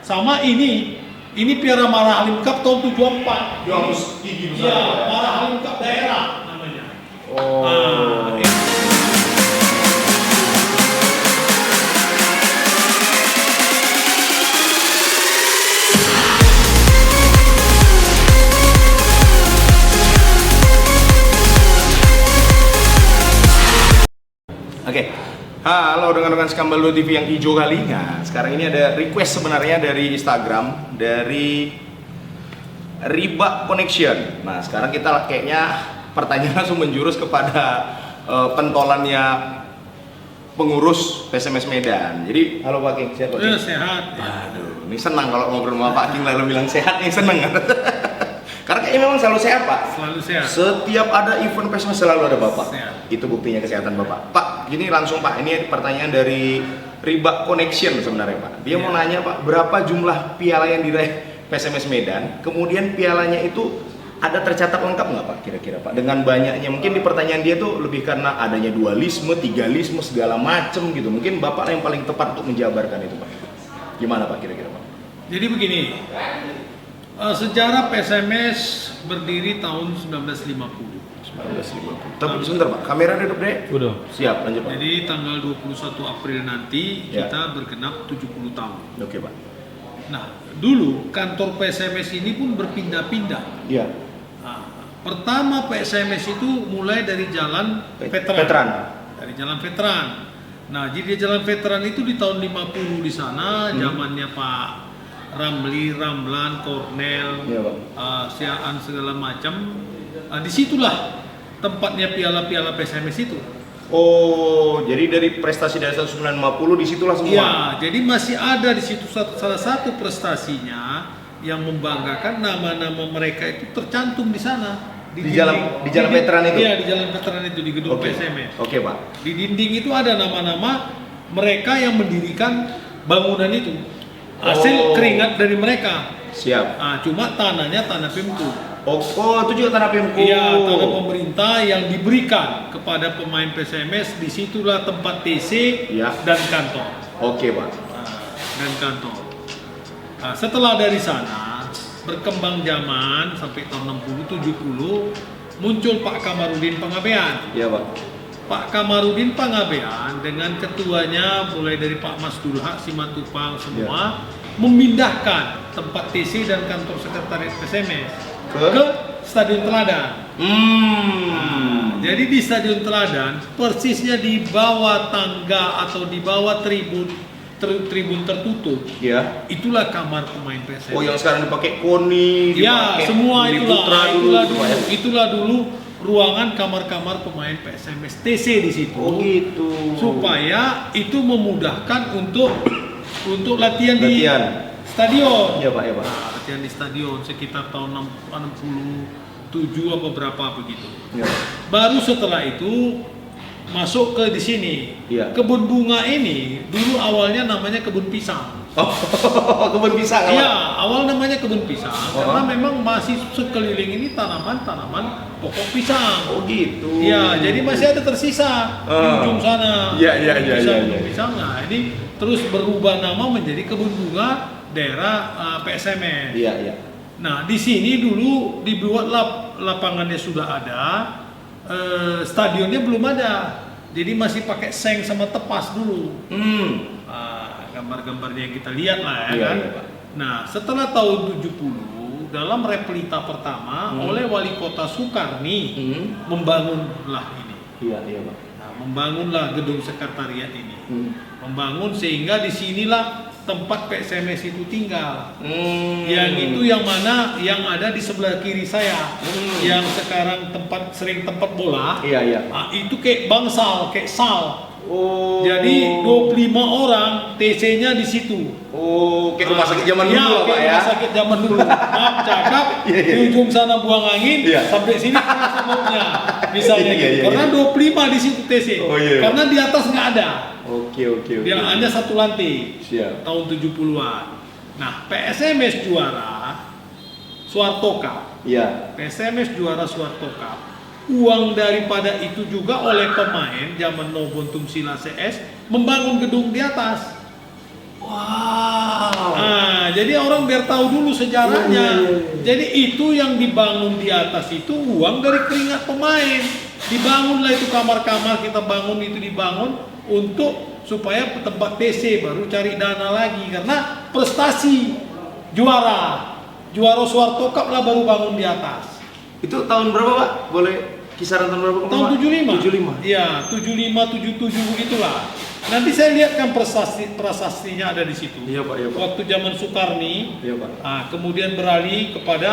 Sama ini Piala Mara Halim Cup tahun 74. Yang tinggi besar. Iya, Mara Halim Cup daerah namanya. Oh. Oke, halo dengan Skambal TV yang hijau kali. Nah, sekarang ini ada request sebenarnya dari Instagram dari Riba Connection. Nah, sekarang kita kayaknya pertanyaan langsung menjurus kepada pentolannya pengurus PSMS Medan. Jadi, halo Pak King, sehat Pak King? Sehat. Aduh, ini senang kalau ngobrol sama Pak King lalu bilang sehat, nih seneng. Karena kayaknya memang selalu sehat Pak. Selalu sehat. Setiap ada event PSMS selalu ada Bapak. Sehat. Itu buktinya kesehatan Bapak. Pak, gini langsung Pak, ini pertanyaan dari Riba Connection sebenarnya Pak. Dia mau nanya Pak, berapa jumlah piala yang diraih PSMS Medan? Kemudian pialanya itu ada tercatat lengkap nggak Pak kira-kira Pak? Dengan banyaknya, mungkin di pertanyaan dia tuh lebih karena adanya dualisme, tigalisme, segala macem gitu. Mungkin Bapak yang paling tepat untuk menjabarkan itu Pak. Gimana Pak kira-kira Pak? Jadi begini, sejarah PSMS berdiri tahun 1950. 1950. Tapi sebentar Pak, kamera duduk deh. Udah. Siap, lanjut Pak. Jadi tanggal 21 April nanti Ya. kita bergenap 70 tahun. Oke Pak. Nah, dulu kantor PSMS ini pun berpindah-pindah. Iya. Nah, pertama PSMS itu mulai dari Jalan Veteran. Veteran. Dari Jalan Veteran. Nah, jadi Jalan Veteran itu di tahun 50 di sana, zamannya Pak Ramli, Ramlan, Kornel, Iya Pak. Siaan segala macam. Disitulah tempatnya piala-piala PSMS itu. Oh, jadi dari prestasi dari 1950 disitulah semua. Iya, jadi masih ada di situ salah satu prestasinya yang membanggakan, nama-nama mereka itu tercantum di sana. Di jalan veteran itu? Iya, di jalan veteran itu, di gedung Oke. PSMS. Oke Pak. Di dinding itu ada nama-nama mereka yang mendirikan bangunan itu. Hasil keringat dari mereka. Siap. Nah, cuma tanahnya tanah Pemko. Oh, itu juga tanah Pemko. Iya, tanah pemerintah yang diberikan kepada pemain PSMS. Disitulah tempat TC Iya. dan kantor. Oke Pak. Dan kantor. Nah, setelah dari sana berkembang zaman sampai tahun 60-70 muncul Pak Kamarudin Pangabean. Iya Pak. Pak Kamarudin Pangabean dengan ketuanya mulai dari Pak Mas Dulhak, Simatupang semua memindahkan tempat TC dan kantor sekretariat PSMS ke Stadion Teladan. Jadi di Stadion Teladan persisnya di bawah tangga atau di bawah tribun tertutup. Iya. Itulah kamar pemain PSMS. Oh, yang sekarang dipakai KONI, Ya, dipakai semua Bumi itulah. Putra Itulah dulu ruangan kamar-kamar pemain PSMS TC di situ. Oh gitu. Supaya itu memudahkan untuk latihan di stadion. Iya Pak, ya Pak. Nah, latihan di stadion sekitar tahun 67 apa berapa begitu. Iya. Baru setelah itu masuk ke di sini. Iya. Kebun bunga ini dulu awalnya namanya kebun pisang. Oh, kebun pisang. Iya, awal namanya kebun pisang karena memang masih sekeliling ini tanaman-tanaman pokok pisang. Oh gitu. Iya, jadi masih ada tersisa di ujung sana. Iya. Pisang. Nah, ini terus berubah nama menjadi kebun bunga daerah PSMS. Iya. Nah, di sini dulu dibuat lapangannya sudah ada, stadionnya belum ada. Jadi masih pakai seng sama tepas dulu. Gambar-gambarnya yang kita lihat lah ya kan. Iya, Pak. Nah, setelah tahun 70 dalam replita pertama oleh Wali Kota Sukarni membangunlah ini. Iya Pak. Nah, membangunlah gedung sekretariat ini. Membangun sehingga disinilah tempat PSMS itu tinggal. Yang itu yang mana yang ada di sebelah kiri saya, yang sekarang tempat bola. Iya. Nah, itu kayak bangsal, kayak sal. Oh. Jadi 25 orang TC-nya di situ. Oh, kayak rumah sakit zaman dulu Pak ya. Rumah sakit zaman dulu. Maaf cakap, Iya. di ujung sana buang angin, Iya. sampai sini panas semutnya. Misalnya Iya. gitu. Karena 25 di situ TC. Oh, iya. Karena di atas nggak ada. Oke. Dia hanya satu lantai. Siap. Tahun 70-an. Nah, PSMS juara Suharto Cup. Iya. PSMS juara Suharto Cup. Uang daripada itu juga oleh pemain zaman Nobontum Sila CS membangun gedung di atas. Wow. Jadi jadi orang biar tahu dulu sejarahnya. Iya. Jadi itu yang dibangun di atas itu uang dari keringat pemain. Dibangunlah itu kamar-kamar, kita bangun itu dibangun untuk supaya tempat TC, baru cari dana lagi karena prestasi juara Soeharto Cup lah baru bangun di atas. Itu tahun berapa Pak? Boleh kisaran tahun berapa? Tahun 75. 75. Iya, 75, 77 begitulah. Nanti saya lihat kan prasastinya ada di situ. Iya Pak, iya Pak. Waktu zaman Soekarni, Iya Pak. kemudian beralih kepada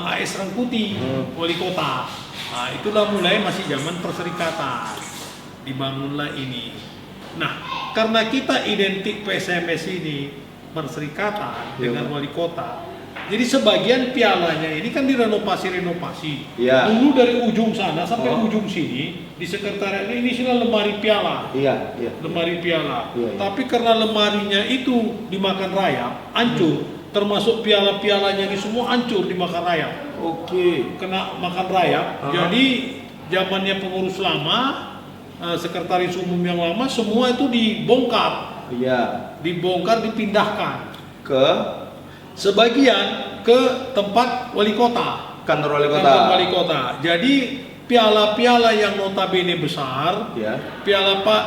AS Rangkuti, wali kota. Nah, itulah mulai masih zaman perserikatan. Dibangunlah ini. Nah, karena kita identik PSMS ini perserikatan Iya, dengan Pak. wali kota. Jadi sebagian pialanya ini kan direnovasi. Iya. Dulu dari ujung sana sampai Oh. ujung sini di sekretariat ini istilah lemari piala. Iya, iya. Lemari piala. Iya, iya. Tapi karena lemarinya itu dimakan rayap, hancur. Termasuk piala-pialanya ini semua hancur dimakan rayap. Oke. Kena makan rayap. Aha. Jadi zamannya pengurus lama, sekretaris umum yang lama semua itu dibongkar, Iya. dipindahkan. Ke Sebagian ke tempat wali kota. kantor wali kota. Kantor wali kota. Jadi piala-piala yang notabene besar, Iya.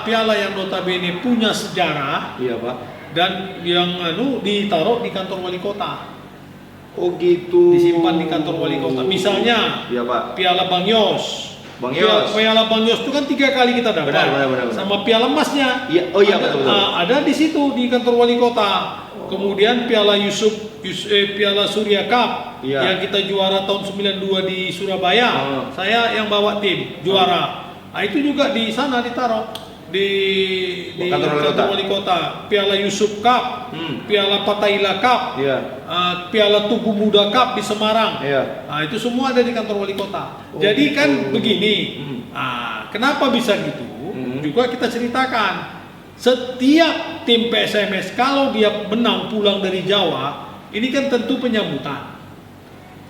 piala yang notabene punya sejarah Iya Pak. dan yang ditaruh di kantor wali kota, Oh gitu. disimpan di kantor wali kota. Misalnya Iya Pak. piala Bang Yos. Bang Yos. Piala Bang Yos itu kan 3 kali kita dapat. Benar. Sama piala emasnya. Iya. Oh iya ada, betul. ada di situ di kantor wali kota. Kemudian piala Piala Surya Cup Iya. yang kita juara tahun 92 di Surabaya. Saya yang bawa tim juara. Nah, itu juga di sana ditaruh di Kantor wali kota. Piala Yusuf Cup, Piala Pataila Cup, Iya. Piala Tugu Muda Cup di Semarang. Iya. Nah, itu semua ada di kantor wali kota. Oh, Jadi gitu. kan begini. Kenapa bisa gitu? Juga kita ceritakan. Setiap tim PSMS kalau dia menang pulang dari Jawa, ini kan tentu penyambutan.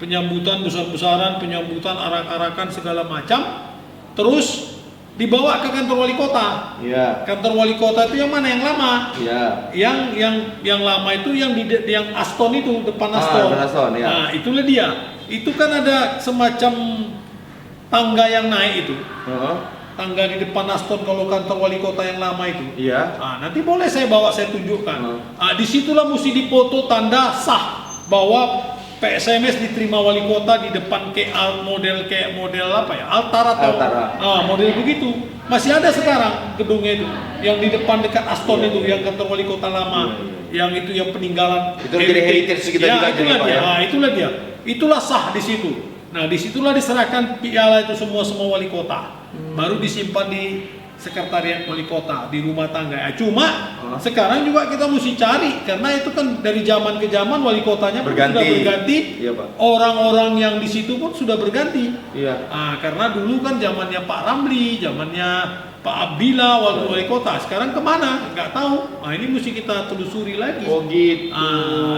Penyambutan besar-besaran, penyambutan arak-arakan segala macam. Terus dibawa ke kantor wali kota. Iya. Kantor wali kota itu yang mana? Yang lama. Iya. Yang lama itu yang Aston itu, depan Aston. Depan Aston, ya. Nah, itulah dia. Itu kan ada semacam tangga yang naik itu. Tangga di depan Aston kalau kantor wali kota yang lama itu. Iya. Nanti boleh saya tunjukkan. Disitulah mesti dipoto tanda sah bahwa PSMS diterima wali kota di depan kayak model apa ya, altar atau model begitu. Masih ada sekarang gedungnya itu yang di depan dekat Aston itu yang kantor wali kota lama. Yang itu yang peninggalan. Itu jadi heritage kita juga. Itulah dia. Itulah dia. Itulah sah di situ. Nah, disitulah diserahkan piala itu semua wali kota. Baru disimpan di sekretariat wali kota di rumah tangga. Cuma sekarang juga kita mesti cari karena itu kan dari zaman ke zaman wali kotanya pun sudah berganti. Iya, Pak. Orang-orang yang di situ pun sudah berganti. Iya. Karena dulu kan zamannya Pak Ramli, zamannya Pak Abdillah wali kota. Sekarang kemana? Nggak tahu. Ini mesti kita telusuri lagi. Oh gitu.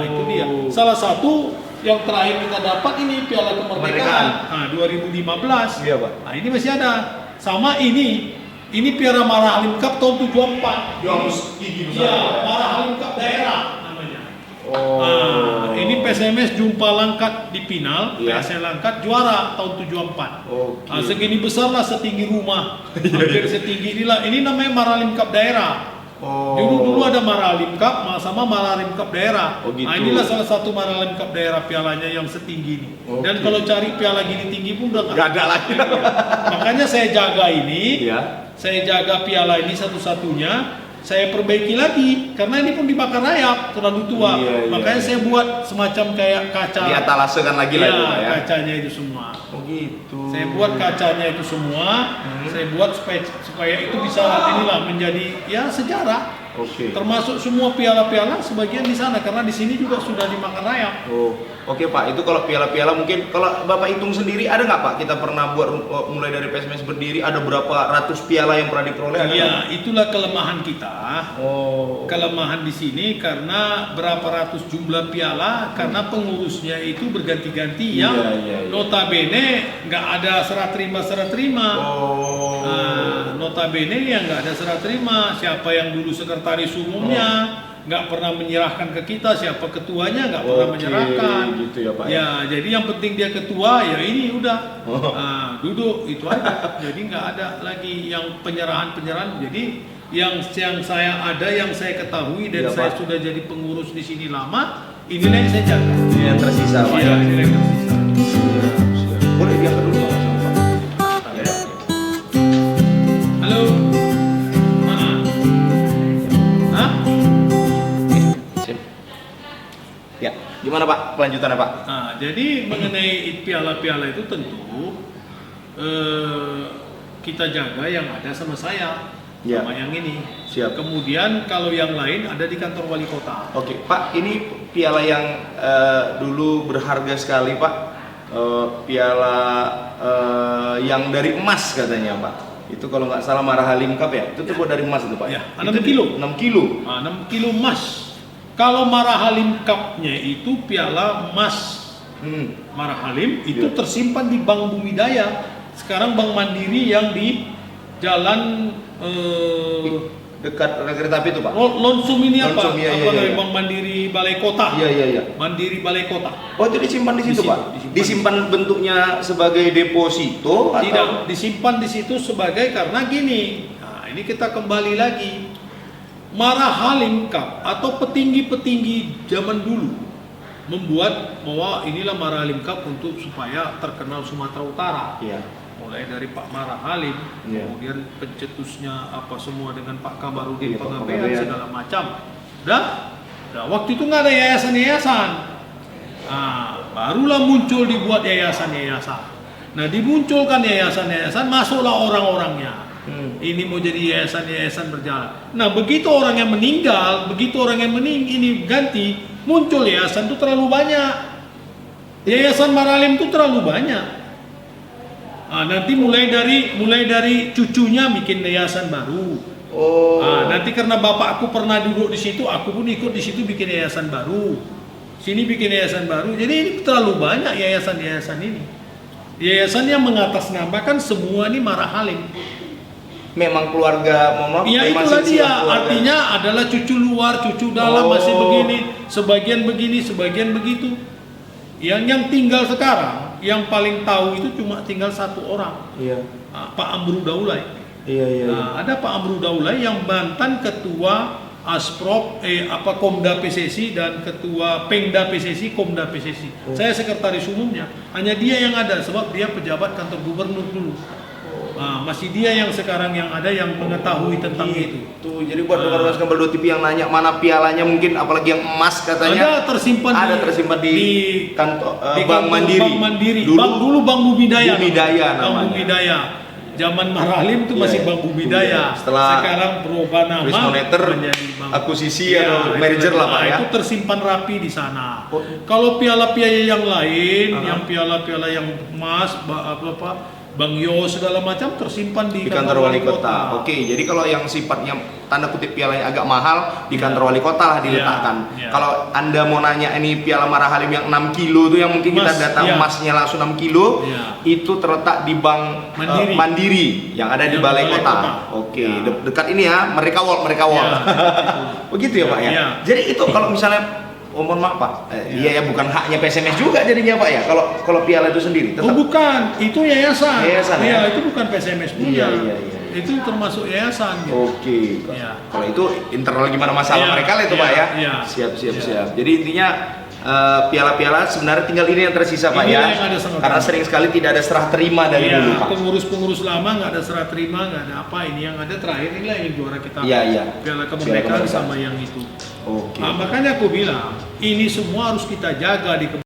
Itu dia. Salah satu yang terakhir kita dapat ini Piala Kemerdekaan 2015. Iya, Pak. Ini masih ada. Sama ini Piala Mara Halim Cup tahun 74. Iya, Mara Halim Cup daerah namanya. Ini PSMS Jumpa Langkat di final, PSM Langkat juara tahun 74. Segini besar lah, setinggi rumah. Hampir setinggi inilah. Ini namanya Mara Halim Cup daerah. Dulu ada Mara Halim Cup sama Mara Halim Cup daerah. Inilah salah satu Mara Halim Cup daerah pialanya yang setinggi ini. Dan kalau cari piala gini tinggi pun udah nggak ada lagi. Makanya saya jaga ini. Iya. Saya jaga piala ini satu-satunya. Saya perbaiki lagi karena ini pun dibakar rayap, terlalu tua. Makanya saya buat semacam kayak kaca. Diatalasekan lagi lah itu, ya. Kacanya itu semua. Gitu. Saya buat kacanya itu semua. Saya buat supaya itu bisa inilah menjadi sejarah. Termasuk semua piala-piala sebagian di sana karena di sini juga sudah dimakan rayap. Oke Pak, itu kalau piala-piala mungkin kalau Bapak hitung sendiri ada nggak Pak? Kita pernah buat mulai dari PSMS berdiri ada berapa ratus piala yang pernah diperoleh? Iya, itulah kelemahan kita. Kelemahan di sini karena berapa ratus jumlah piala karena pengurusnya itu berganti-ganti yang notabene nggak ada serah terima. Notabene yang nggak ada serah terima. Siapa yang dulu sekretaris umumnya, nggak pernah menyerahkan ke kita siapa ketuanya, nggak pernah menyerahkan. Gitu ya Pak. Ya, jadi yang penting dia ketua, ya ini udah duduk itu aja. Jadi nggak ada lagi yang penyerahan. Jadi yang saya ada, yang saya ketahui dan Iya, saya Pak. sudah jadi pengurus di sini lama, inilah yang saya jaga. Ini yang tersisa Pak. Iya, inilah yang tersisa. Boleh diangkat dulu Pak. Ya. Halo. Hah? Sip. Ya, gimana Pak kelanjutannya Pak? Nah, jadi mengenai piala-piala itu tentu kita jaga yang ada sama saya, Ya. sama yang ini. Siap. Kemudian kalau yang lain ada di kantor wali kota. Oke, Pak, ini piala yang dulu berharga sekali, Pak. Piala yang dari emas katanya, Pak. Itu kalau nggak salah Marahalim Cup ya. Itu terbuat dari emas itu, Pak. Ya, Itu 6 kilo. 6 kilo. 6 kilo emas. Kalau Marahalim Cup-nya itu piala emas. Marahalim itu Ya. tersimpan di Bank Bumidaya. Sekarang Bank Mandiri yang di Jalan Dekat kereta api itu, Pak. Lonsum ini apa? Lonsum, iya, Apa iya, namanya? iya. Bank Mandiri Balai Kota. Iya. Mandiri Balai Kota. Oh, itu disimpan di situ, Di situ, Pak. disimpan. Disimpan bentuknya sebagai deposito atau Tidak disimpan di situ sebagai karena gini. Nah, ini kita kembali lagi. Marahalim Cup atau petinggi-petinggi zaman dulu membuat bahwa inilah Marahalim Cup untuk supaya terkenal Sumatera Utara. Iya. Mulai dari Pak Marahalim, Iya. kemudian pencetusnya apa semua dengan Pak Kabarudin Iya, Pak Pengabean Pengabean. segala macam. Dah, waktu itu nggak ada yayasan-yayasan. Nah, barulah muncul dibuat yayasan-yayasan. Nah, dimunculkan yayasan-yayasan, masuklah orang-orangnya. Ini mau jadi yayasan-yayasan berjalan. Nah, begitu orang yang meninggal, ini ganti, muncul yayasan itu terlalu banyak. Yayasan Marahalim itu terlalu banyak. Nah, nanti mulai dari cucunya bikin yayasan baru. Oh. Nanti karena bapakku pernah duduk di situ, aku pun ikut di situ bikin yayasan baru. Sini bikin yayasan baru. Jadi ini terlalu banyak yayasan-yayasan ini. Yayasan yang mengatasnamakan semua ini Marahalim. Memang keluarga, mohon maaf. Ya memang itulah silsilah dia. keluarga. Artinya adalah cucu luar, cucu dalam masih begini, sebagian begitu. Yang tinggal sekarang, yang paling tahu itu cuma tinggal satu orang, Iya. Pak Amru Daulay. Iya. Nah, ada Pak Amru Daulay yang mantan ketua Asprop, Komda PSSI dan ketua Pengda PSSI, Komda PSSI. Saya sekretaris umumnya. Hanya dia yang ada sebab dia pejabat kantor gubernur dulu. Masih dia yang sekarang yang ada yang mengetahui tentang itu. Tuh, jadi buat rekan-rekan Kembal 2 TV yang nanya mana pialanya mungkin apalagi yang emas katanya. Ada tersimpan di kantor di Bank kantor Mandiri. Bank Mandiri. Dulu Bank Bumidaya. Bumidaya Bank namanya. Bumidaya. Zaman Marahalim itu Iya, masih iya. Bank Bumidaya. Setelah Sekarang berubah nama Risk Monitor, menjadi Bank akuisisi Iya, atau merger lah, Pak, ya. Itu tersimpan rapi di sana. Oh. Kalau piala-piala yang lain, yang piala-piala yang emas, Bang Yo segala macam tersimpan di kantor wali kota. Oke, jadi kalau yang sifatnya tanda kutip piala yang agak mahal di kantor wali kota lah diletakkan. Iya. Kalau Anda mau nanya ini piala Marahalim yang 6 kilo itu yang mungkin kita Emas, datang iya. emasnya langsung 6 kilo, Iya. itu terletak di Bank Mandiri yang ada di Yang Balai Balai Kota. Kota. Oke, Ya. dekat ini ya, mereka wall. Iya, Begitu ya Pak ya. Iya. Jadi itu kalau misalnya mohon maaf Pak, iya ya bukan haknya PSMS juga jadinya Pak ya. Kalau piala itu sendiri Oh bukan, itu yayasan. Yayasan, Iya, ya? itu bukan PSMS punya. Iya. Itu termasuk yayasan. Gitu. Oke. Iya. Kalau itu internal gimana masalah Iya, mereka lah itu iya, Pak ya. iya. Siap. Iya. Jadi intinya piala-piala sebenarnya tinggal ini yang tersisa Pak ya. Inilah yang ada sama Karena kami. sering sekali tidak ada serah terima dari Iya, dulu Pak. pengurus-pengurus lama nggak ada serah terima, nggak ada apa. Ini yang ada terakhir inilah yang juara kita. Iya. Piala Piala kemerdekaan kemerdekaan. sama yang itu. Oke. Makanya aku bilang ini semua harus kita jaga di